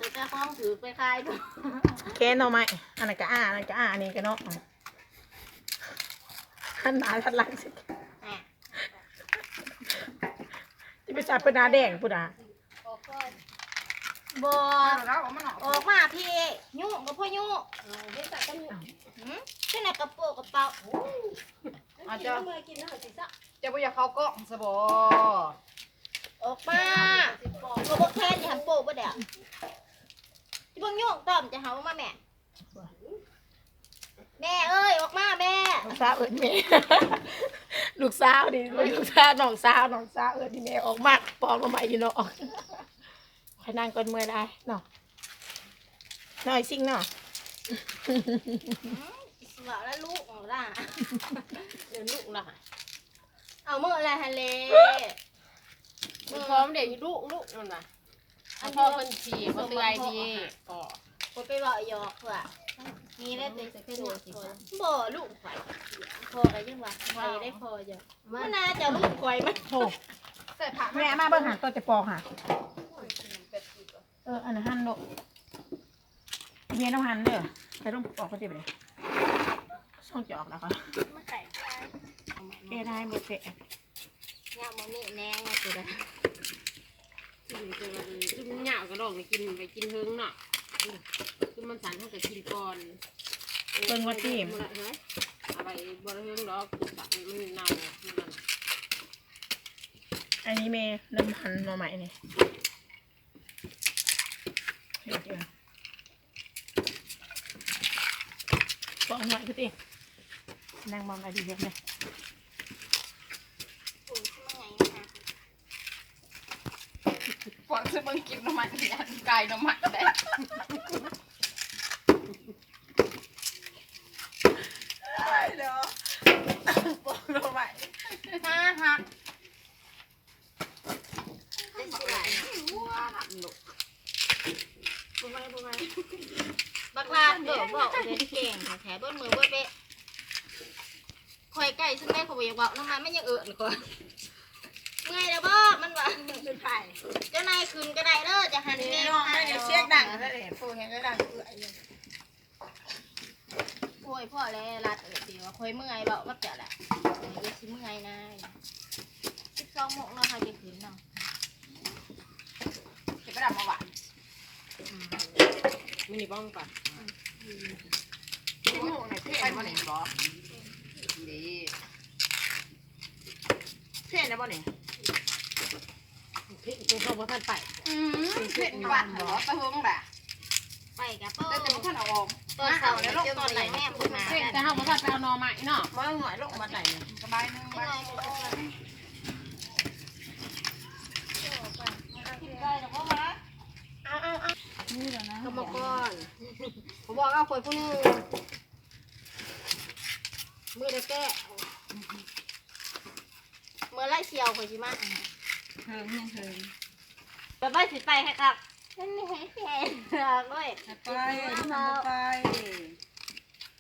จะจะคล้องถือไปคลายด้วยแค่นเอาไหมอันนั้นก็อันนั้นก็อันนี้ก็เนาะขันหนาทัดหลังสิจะไปจับเป็นนาแดงพูดอ่ะบอออกมาพี่ยุ่งกับพ่อยุ่งที่ไหนกระโปงกระเป๋าอาจจะจะไปอยากเขาก็สบอออกมาก็บอกแค่จะทำโปบ่เดี๋ยวที่พวกยุ่งตอมจะหาว่ามาแม่แม่เอ้ยออกมาแม่ลูกสาวเอิญแม่ลูกสาวดิลูกสาวน้องสาวเอิญที่แม่ออกมาปอกมาใหม่อยู่เนาะขนั่งก่อนเมื่อได้เนาะน้อยซิ่งเนาะสาวแล้วลูกของล่ะเดี๋ยวลูกล่ะเอาเมื่อไรฮะเล่มึงพร้อมเด็กลูกนั่นน่ะพ่อคนขี่เขาเตือนดีก็ไปบอกหยอกว่ะมีได้ตัวจะขึ้นบ่ลูกไข่พอกันยังวะไข่ได้พอจ้ะมันน่าจะลูกไข่มันโถแม่มาเบิ่งหาตัวจะปอกหาอันนั้นหั่นโลเมียน้ำหั่นเด้อไปต้องปอกก็จะไปเลยช่องจอกแล้วก็แกได้หมดเสร็จเนี่ยมันนี่แนงตัวใดคือมันหยาบกระดองไปกินเฮิงเนาะคือมันสันเท่ากับกินก่อนเบิ่งว่าตีมอะไรบริเวณล้อมันเน่าอันนี้เมย์น้ำหั่นมาใหม่นี่บอกหน่อยคือตีนั่งมองอะไรดีเยอะเลยฝนจะมึงกินน้ำมันเนี่ยไก่น้ำมันได้เดี๋ยวบอกลงไปฮะบักลาเดี๋ยวบอกเด็กเก่งแถบนมือเว้ยเป๊ะคอยไก่ซึ่งแม่เขาบอกว่าน้ำมันไม่ยังเอื่นก่อนเมื่อยแล้วบ่มันว่าเป็นไผ่เจ้านายคืนก็ได้เด้อจะหันแม่ไม่เดี๋ยวเช็คดังแล้วเลยพูดยังก็ดังเอื่อยโอ้ยพ่อเลยรัดเดี๋ยวคอยเมื่อยบอกว่าเจ๋อแหละเดี๋ยวชิเมื่อยนะ12 โมงเราเขาจะคืนเนาะเก็บกระดาษมาหวานมินิบ้องก่อนโม่ไหนเท่มาไหนบอดีเท่นะบ่เนี่ยเท่เขาบอกท่านไปเท่หวานเหรอไปเฮิงแหละไปกับเปิ้ลแต่ท่านเอาออกตอนเสาร์เนี่ยตอนไหนแม่พูดมาแต่เขาบอกท่านไปเอานอใหม่เนาะมาหน่อยลงมาไหนสบายนึงไปนี่แหละนะกรรมกรผมบอกเอาคนผู้นึงมือได้แก้เมื่อไรเชียวคนชิมาเฮิงแบบไม่สิไปให้ครับนั่นนี่ให้แฟนด้วย ไปไป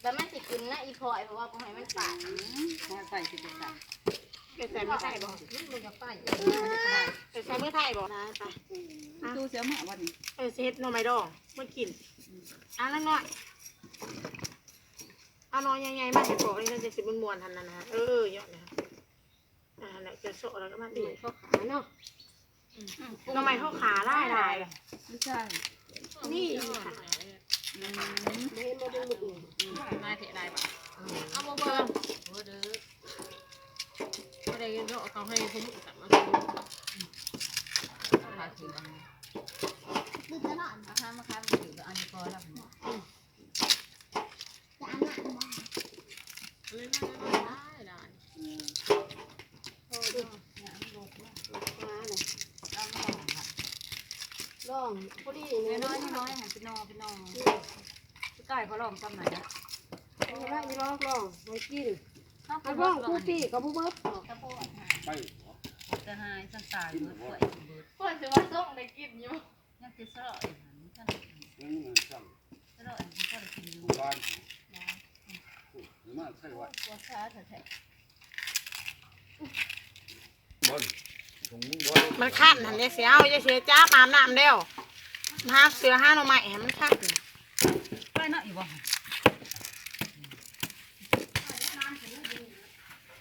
แบบไม่สิกินนะอีพอยเพราะว่ากูให้มันปาดใส่สิเป็นใส่ไม่ใส่บอกมึงจะไปใส่ไม่ไทยบอกนะไปดูเสียหมาวันนี้เซตนอไม้ดองมันกินแล้วหน่อยเอาน้อยใหญ่ๆมาให้ปอกนี่น่าจะสิบมวนทันนะเยอะนะเนี่ยจะโซ่แล้วก็มาดีข้าวขาเนาะนอไม้ข้าวขาได้ไม่ใช่นี่ค่ะไม่มาดูมือมาเทได้ปะเอาโมเบอร์ไม่ได้ก็เขาให้เขาหมุนกลับมาถืออันนี้ดูจะนอนนะคะมาค่ะถืออันนี้ก็แล้วจะอันนั้นได้ลองพอดีน้อยหันเป็นนอไก่เขาลองทำไหนนะไม่ลองไม่กินไอ้บ้องคู่ปีกับผู้เบิร์ดไปจะหายสันตายเบิร์ดเพื่อนจะว่าส่งได้กินอยู่ยังจะสลอยท่านสลอยท่านกินอยู่บ้านหรือมาใช่ว่าว่าช้าแท้บอล มันขั้นหันเสียวจะเสียจ้าปามน้ำเดียว ห้าเสือห้าหน่อไม้ให้มันคัก ไปเนาะอีกบ่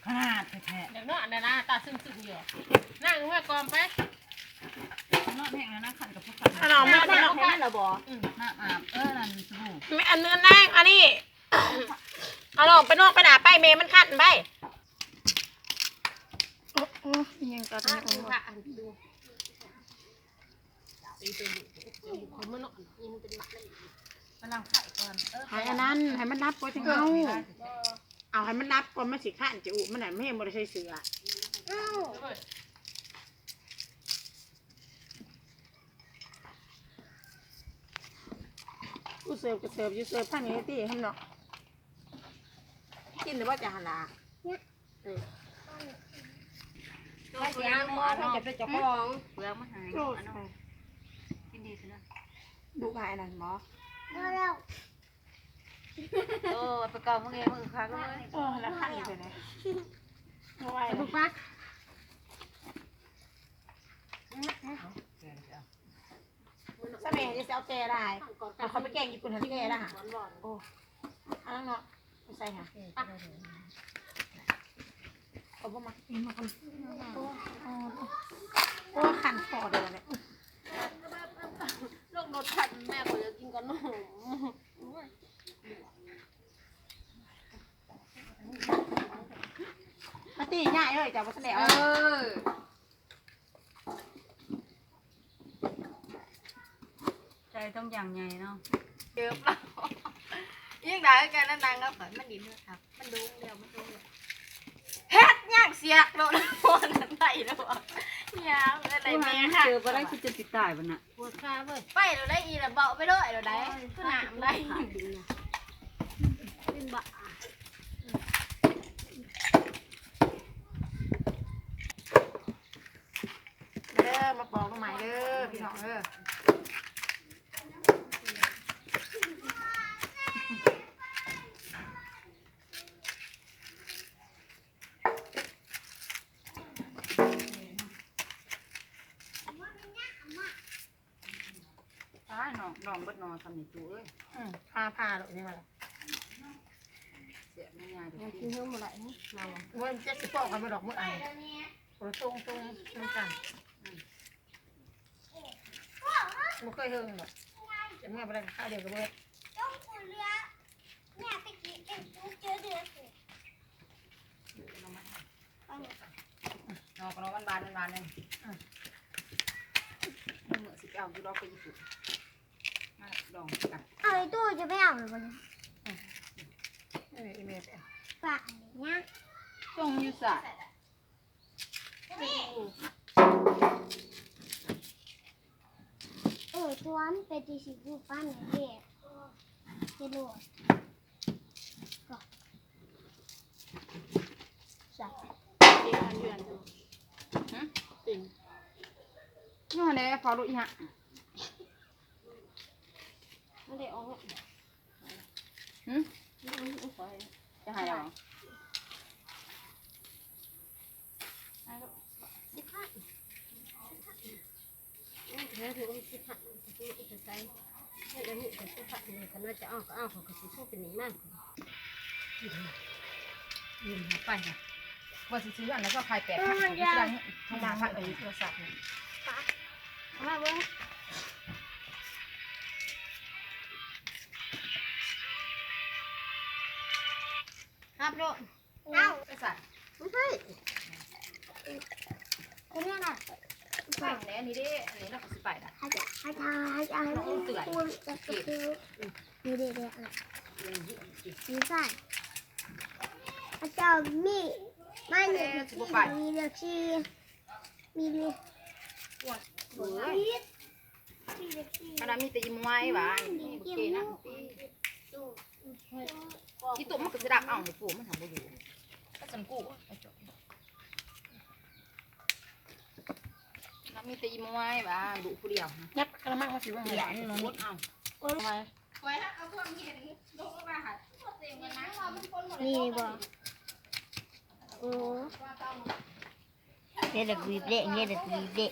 ขนาดแท้ เดี๋ยวเนาะนะตาซึมอยู่นั่งเมื่อกองไป ๆเนาะแห้งแล้วนะขันกับพวกขัน อันหน่อไม้ น้ำแค่นั้นบ่ น้ำอาบนั่นสบู่ อันเนื้อแน่งอันนี้เอาลองไปนอกไปหนาไปเมย์มันคัดไปโอ้ยังกัดไม่ออก ค่ะอันดูตีตัวอยู่คนมันเนาะยิงเป็นหมักเลย กำลังไข่ก่อน ให้อันนั้นให้มันนับก่อนจังเอาให้มันนับก่อนมันสิขั้นจะอุมันไหนไม่ให้มันใช้เสือกูเสิร์ฟก็เสิร์ฟอยู่เสิร์ฟท่านนี้ที่ให้เนาะกินหรือว่าจะหันหน้า ตัวเสียงหมอเนาะ จะเป็นเจ้าของเปลือกมันหายกินดีสินะ ดูหายนั่นหมอ โอ้ไปเก่ามึงเองมึงคักเลย แล้วขั้นอยู่ไหนเอาไว้ ลูกปัก สมัยจะเอาแกได้แต่เขาไปแกงญี่ปุ่นเขาแกได้ค่ะโอ้อันนั้นเนาะใส่ค่ะเอาบ่มากินมาคนโอ้ขันคอเดียวเนี่ย ลูกรถทันแม่ก็จะกินกันหนู มาตีง่ายเลยจ้ะว่าแสดง ใจต้องอย่างใหญ่เนาะ เดือบแล้วยิ่งได้แกนั่งนั่งแล้วข่อยมันดินด้วยครับมันดูเดียวมันดูเลยเฮ็ดย่างเสียกโดนโดนนั่นไตแล้วย่างอะไรแม่ค่ะ เจอบ่ได้คือจะติดตายบ่น่ะ ปวดขาเว้ย ไปเราได้อีแล้วเบาไปด้วยเราได้คือหนามได้ เป็นบะ เด้อมาปอกมาใหม่เด้อพี่น้องเด้อ ตายน้องเบิดนอนทำนี่จูเอ้ย พาเลยนี่มาเลย เสียไม่ง่าย ยังกินเยอะหมดเลยนี่เรา วันเจ็ดสิบปอกกันมาดอกมือไอ้โอ้ตรงน้ำกันไม่เคยเฮิงหรอกจะเมื่อไปได้ข้าวเดียวกับเบิด นอกนอกบานนึงมึงเหมือนสิเอาอยู่ดอกไปญี่ปุ่นมาดองกัน เอาไอ้ตู้จะไม่เอาหรือเปล่า อีเมล ฝากเนี่ย ต้องอยู่สะ ตัวมันเป็นที่สิบรูปปั้นเด็กจะโดดก็ใส่ ตีกันเยือนติ่ง นี่แหละพอรู้อีหะ ไม่ได้ออก จะหายแล้ว แค่ถือว่าสิผัดสิผัดใส่ไม่ได้มีแต่สิผัดเลยกันว่าจะเอาก็เอาของกระสีพวกเป็นอย่างมาก ยืนไปค่ะว่าสิซื้ออันแล้วก็ใครแปดพันของที่ดัง ทางมาพักไอ้โทรศัพท์ มาเบิ้งครับโดน เอา ไปใส่ ไม่ใช่ คนนี้น่ะ ใส่แล้วนี่ดิอันนี้เราก็สิไปละ ให้พูดจะกระตือนี่เด็กๆอ่ะมีใส่อาจารย์มีไม่มีเลือกชีมีเลือก เฮ้ยอันนั้นมีแต่ยิ้มไว้บ่าโอเคนะที่ตัวมันก็จะดักเอาในปูมันทำบ่อยู่ก็สันกูน้ำมีแต่ยิ้มไว้บ่าดูผู้เดียว ยับกระมังมาสิว่า เหรียญน้องมดเอา นี่บ่โอ้เนี่ยเด็กวีเด็กเนี่ยเด็กวีเด็ก